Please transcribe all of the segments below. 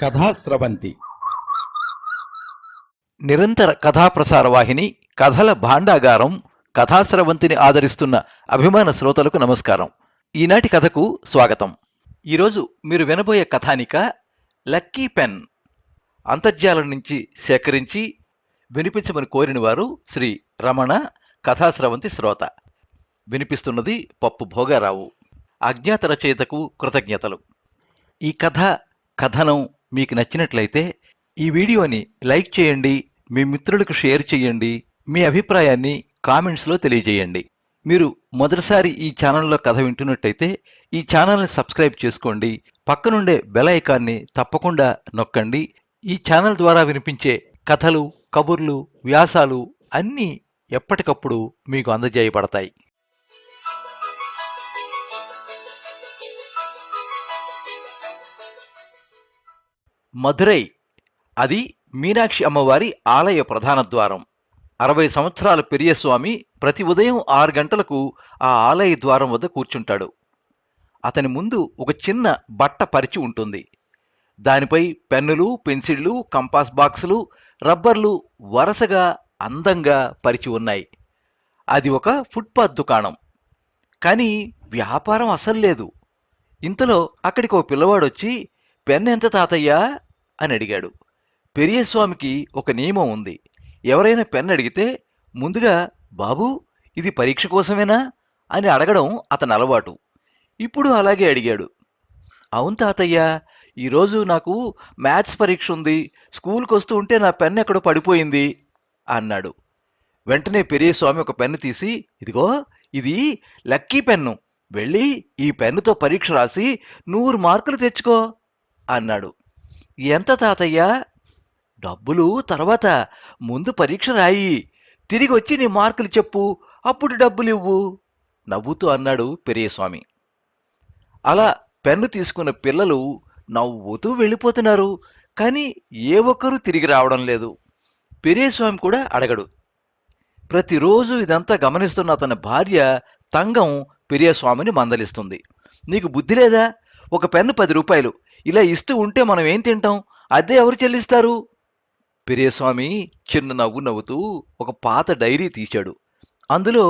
కథాస్రవంతి నిరంతర కథాప్రసార వాహిని కథల భాండాగారం కథాస్రవంతిని ఆదరిస్తున్న అభిమాన శ్రోతలకు నమస్కారం. ఈనాటి కథకు స్వాగతం. ఈరోజు మీరు వినబోయే కథానిక లక్కీ పెన్. అంతర్జాలం నుంచి సేకరించి వినిపించమని కోరిన వారు శ్రీ రమణ, కథాస్రవంతి శ్రోత. వినిపిస్తున్నది పప్పు భోగారావు. అజ్ఞాత రచయితకు కృతజ్ఞతలు. ఈ కథనం మీకు నచ్చినట్లయితే ఈ వీడియోని లైక్ చేయండి, మీ మిత్రులకు షేర్ చేయండి, మీ అభిప్రాయాన్ని కామెంట్స్లో తెలియజేయండి. మీరు మొదటిసారి ఈ ఛానల్లో కథ వింటున్నట్టయితే ఈ ఛానల్ని సబ్స్క్రైబ్ చేసుకోండి. పక్కనుండే బెల్ ఐకాన్ని తప్పకుండా నొక్కండి. ఈ ఛానల్ ద్వారా వినిపించే కథలు, కబుర్లు, వ్యాసాలు అన్నీ ఎప్పటికప్పుడు మీకు అందజేయబడతాయి. మధురై, అది మీనాక్షి అమ్మవారి ఆలయ ప్రధాన ద్వారం. 60 సంవత్సరాల పెరియస్వామి ప్రతి ఉదయం 6 గంటలకు ఆ ఆలయ ద్వారం వద్ద కూర్చుంటాడు. అతని ముందు ఒక చిన్న బట్ట పరిచి ఉంటుంది. దానిపై పెన్నులు, పెన్సిళ్లు, కంపాస్ బాక్సులు, రబ్బర్లు వరుసగా అందంగా పరిచి ఉన్నాయి. అది ఒక ఫుట్పాత్ దుకాణం. కానీ వ్యాపారం అసలు లేదు. ఇంతలో అక్కడికి ఓ పిల్లవాడొచ్చి, పెన్ ఎంత తాతయ్యా అని అడిగాడు. పెరియస్వామికి ఒక నియమం ఉంది. ఎవరైనా పెన్ అడిగితే ముందుగా, బాబూ ఇది పరీక్ష కోసమేనా అని అడగడం అతని అలవాటు. ఇప్పుడు అలాగే అడిగాడు. అవును తాతయ్య, ఈరోజు నాకు మ్యాథ్స్ పరీక్ష ఉంది, స్కూల్కి వస్తూ ఉంటే నా పెన్ ఎక్కడో పడిపోయింది అన్నాడు. వెంటనే పెరియస్వామి ఒక పెన్ను తీసి, ఇదిగో ఇది లక్కీ పెన్ను, వెళ్ళి ఈ పెన్నుతో పరీక్ష రాసి 100 మార్కులు తెచ్చుకో అన్నాడు. ఎంత తాతయ్య? డబ్బులు తర్వాత, ముందు పరీక్ష రాయి, తిరిగి వచ్చి నీ మార్కులు చెప్పు, అప్పుడు డబ్బులు ఇవ్వు నవ్వుతూ అన్నాడు పెరియస్వామి. అలా పెన్ను తీసుకున్న పిల్లలు నవ్వుతూ వెళ్ళిపోతున్నారు. కానీ ఏ ఒక్కరూ తిరిగి రావడం లేదు. పెరియస్వామి కూడా అడగడు. ప్రతిరోజు ఇదంతా గమనిస్తున్న అతని భార్య తంగం పెరియస్వామిని మందలిస్తుంది. నీకు బుద్ధి లేదా? ఒక పెన్ను 10 రూపాయలు, ఇలా ఇస్తూ ఉంటే మనం ఏం తింటాం? అదే ఎవరు చెల్లిస్తారు? పెరియస్వామి చిన్న నవ్వు నవ్వుతూ ఒక పాత డైరీ తీశాడు. అందులో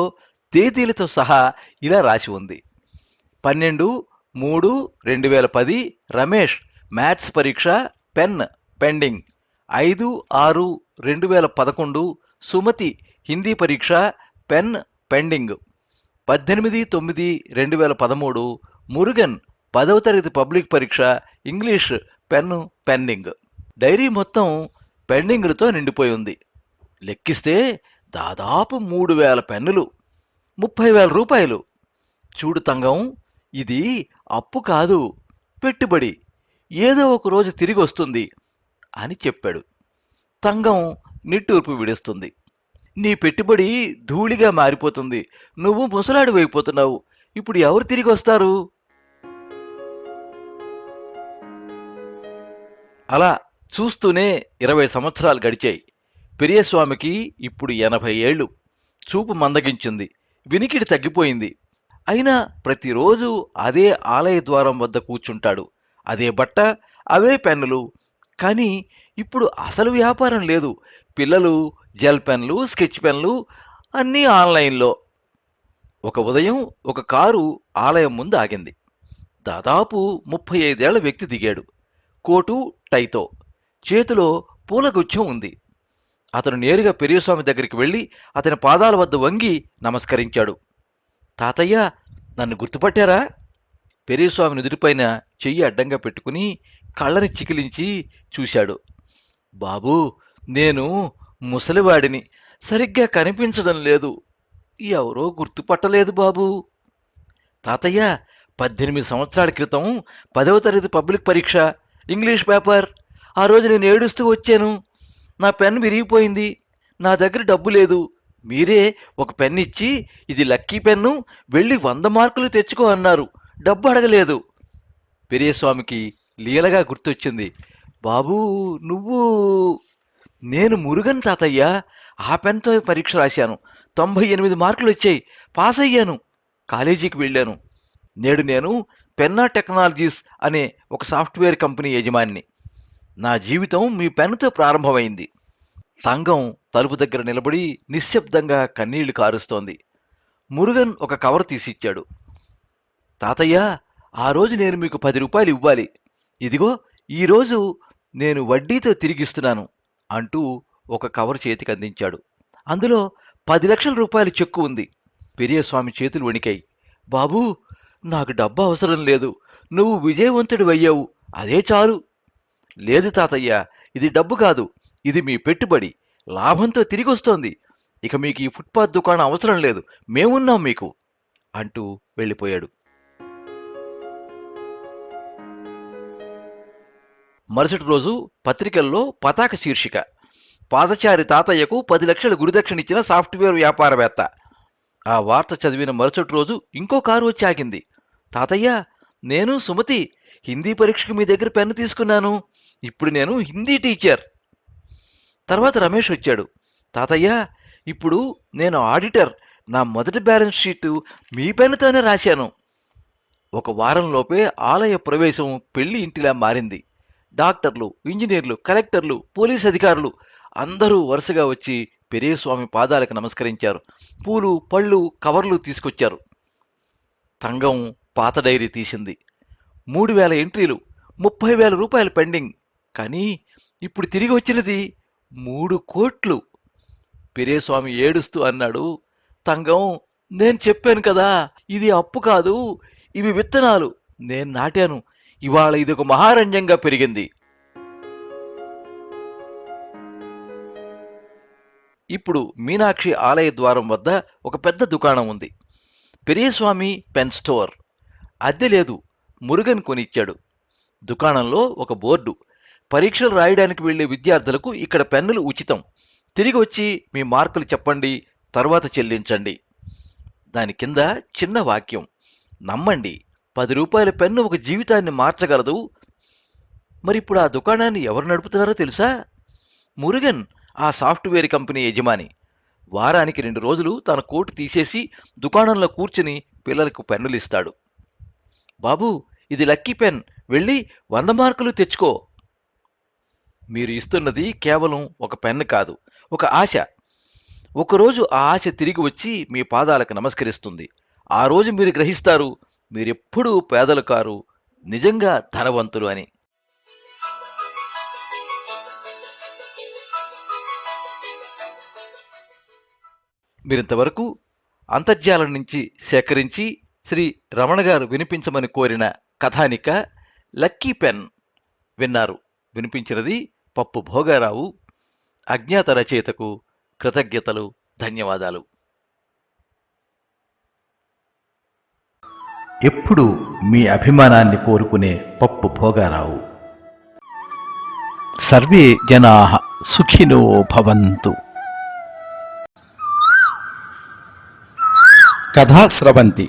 తేదీలతో సహా ఇలా రాసి ఉంది: 12/3/2010 రమేష్ మ్యాథ్స్ పరీక్ష పెన్ పెండింగ్. 5/6/2011 సుమతి హిందీ పరీక్ష పెన్ పెండింగ్. 18/9/2013 మురుగన్ 10వ తరగతి పబ్లిక్ పరీక్ష ఇంగ్లీష్ పెన్ను పెండింగ్. డైరీ మొత్తం పెండింగ్లతో నిండిపోయి ఉంది. లెక్కిస్తే దాదాపు 3,000 పెన్నులు, 30,000 రూపాయలు. చూడు తంగం, ఇది అప్పు కాదు, పెట్టుబడి. ఏదో ఒక రోజు తిరిగి వస్తుంది అని చెప్పాడు. తంగం నిట్టూర్పు విడుస్తుంది. నీ పెట్టుబడి ధూళిగా మారిపోతుంది. నువ్వు ముసలాడు అయిపోతున్నావు. ఇప్పుడు ఎవరు తిరిగి వస్తారు? అలా చూస్తూనే 20 సంవత్సరాలు గడిచాయి. పెరియస్వామికి ఇప్పుడు 80 ఏళ్ళు. చూపు మందగించింది, వినికిడి తగ్గిపోయింది. అయినా ప్రతిరోజు అదే ఆలయ ద్వారం వద్ద కూర్చుంటాడు. అదే బట్ట, అవే పెన్నులు. కానీ ఇప్పుడు అసలు వ్యాపారం లేదు. పిల్లలు జెల్ పెన్లు, స్కెచ్ పెన్లు అన్నీ ఆన్లైన్లో. ఒక ఉదయం ఒక కారు ఆలయం ముందు ఆగింది. దాదాపు 35 ఏళ్ల వ్యక్తి దిగాడు. కోటు, టైతో, చేతిలో పూలగుచ్చం ఉంది. అతను నేరుగా పెరియస్వామి దగ్గరికి వెళ్ళి అతని పాదాల వద్ద వంగి నమస్కరించాడు. తాతయ్య, నన్ను గుర్తుపట్టారా? పెరియస్వామి నుదుటిపైన చెయ్యి అడ్డంగా పెట్టుకుని కళ్ళని చికిలించి చూశాడు. బాబూ, నేను ముసలివాడిని, సరిగ్గా కనిపించడం లేదు. ఎవరో గుర్తుపట్టలేదు బాబూ. తాతయ్య, 18 సంవత్సరాల క్రితం 10వ తరగతి పబ్లిక్ పరీక్ష ఇంగ్లీష్ పేపర్. ఆ రోజు నేను ఏడుస్తూ వచ్చాను. నా పెన్ విరిగిపోయింది. నా దగ్గర డబ్బు లేదు. మీరే ఒక పెన్ ఇచ్చి, ఇది లక్కీ పెన్ను, వెళ్ళి 100 మార్కులు తెచ్చుకో అన్నారు. డబ్బు అడగలేదు. పెరియస్వామికి లీలగా గుర్తొచ్చింది. బాబూ, నువ్వు? నేను మురుగన్ తాతయ్య. ఆ పెన్తో పరీక్ష రాశాను. 98 మార్కులు వచ్చాయి. పాస్ అయ్యాను. కాలేజీకి వెళ్ళాను. నేడు నేను పెన్నా టెక్నాలజీస్ అనే ఒక సాఫ్ట్వేర్ కంపెనీ యజమానిని. నా జీవితం మీ పెన్నుతో ప్రారంభమైంది. సంఘం తలుపు దగ్గర నిలబడి నిశ్శబ్దంగా కన్నీళ్లు కారుస్తోంది. మురుగన్ ఒక కవర్ తీసిచ్చాడు. తాతయ్య, ఆ రోజు నేను మీకు 10 రూపాయలు ఇవ్వాలి. ఇదిగో ఈరోజు నేను వడ్డీతో తిరిగిస్తున్నాను అంటూ ఒక కవర్ చేతికి అందించాడు. అందులో 10 లక్షల రూపాయల చెక్కు ఉంది. పెరియస్వామి చేతులు వణికాయి. బాబూ, నాకు డబ్బు అవసరం లేదు. నువ్వు విజయవంతుడివయ్యావు, అదే చాలు. లేదు తాతయ్య, ఇది డబ్బు కాదు. ఇది మీ పెట్టుబడి. లాభంతో తిరిగొస్తోంది. ఇక మీకు ఈ ఫుట్పాత్ దుకాణం అవసరం లేదు. మేమున్నాం మీకు అంటూ వెళ్ళిపోయాడు. మరుసటి రోజు పత్రికల్లో పతాక శీర్షిక: పాదచారి తాతయ్యకు 10 లక్షల గురుదక్షిణ ఇచ్చిన సాఫ్ట్వేర్ వ్యాపారవేత్త. ఆ వార్త చదివిన మరుసటి రోజు ఇంకో కారు వచ్చి ఆగింది. తాతయ్య, నేను సుమతి హిందీ పరీక్షకు మీ దగ్గర పెన్ను తీసుకున్నాను. ఇప్పుడు నేను హిందీ టీచర్. తర్వాత రమేష్ వచ్చాడు. తాతయ్య, ఇప్పుడు నేను ఆడిటర్. నా మొదటి బ్యాలెన్స్ షీటు మీ పెన్నుతోనే రాశాను. ఒక వారంలోపే ఆలయ ప్రవేశం పెళ్లి ఇంటిలా మారింది. డాక్టర్లు, ఇంజనీర్లు, కలెక్టర్లు, పోలీస్ అధికారులు అందరూ వరుసగా వచ్చి పెరియస్వామి పాదాలకు నమస్కరించారు. పూలు, పళ్ళు, కవర్లు తీసుకొచ్చారు. సంఘం పాత డైరీ తీసింది. 3000 ఎంట్రీలు, 30,000 రూపాయలు పెండింగ్. కానీ ఇప్పుడు తిరిగి వచ్చినది 3 కోట్లు. పెరియస్వామి ఏడుస్తూ అన్నాడు, సంఘం, నేను చెప్పాను కదా, ఇది అప్పు కాదు, ఇవి విత్తనాలు. నేను నాటాను. ఇవాళ ఇదొక మహారంజంగా పెరిగింది. ఇప్పుడు మీనాక్షి ఆలయ ద్వారం వద్ద ఒక పెద్ద దుకాణం ఉంది. Periyaswamy pen store. అద్దె లేదు. మురుగన్ కొనిచ్చాడు. దుకాణంలో ఒక బోర్డు: పరీక్షలు రాయడానికి వెళ్లే విద్యార్థులకు ఇక్కడ పెన్నులు ఉచితం. తిరిగి వచ్చి మీ మార్కులు చెప్పండి, తర్వాత చెల్లించండి. దాని కింద చిన్న వాక్యం: నమ్మండి, 10 రూపాయల పెన్ను ఒక జీవితాన్ని మార్చగలదు. మరిప్పుడు ఆ దుకాణాన్ని ఎవరు నడుపుతున్నారో తెలుసా? మురుగన్, ఆ సాఫ్ట్వేర్ కంపెనీ యజమాని. వారానికి 2 రోజులు తన కోటు తీసేసి దుకాణంలో కూర్చుని పిల్లలకు పెన్నులిస్తాడు. బాబూ, ఇది లక్కీ పెన్, వెళ్ళి 100 మార్కులు తెచ్చుకో. మీరు ఇస్తున్నది కేవలం ఒక పెన్ను కాదు, ఒక ఆశ. ఒకరోజు ఆ ఆశ తిరిగి వచ్చి మీ పాదాలకు నమస్కరిస్తుంది. ఆ రోజు మీరు గ్రహిస్తారు, మీరెప్పుడూ పేదలు కారు, నిజంగా ధనవంతులు అని. మీరింతవరకు అంతర్జాలం నుంచి సేకరించి శ్రీ రమణ గారు వినిపించమని కోరిన కథానిక లక్కీ పెన్ విన్నారు. వినిపించినది పప్పు భోగారావు. అజ్ఞాత రచయితకు కృతజ్ఞతలు, ధన్యవాదాలు. ఎప్పుడు మీ అభిమానాన్ని కోరుకునే పప్పు భోగారావు. సర్వే జనాః సుఖినో భవంతు. కథా స్రవంతి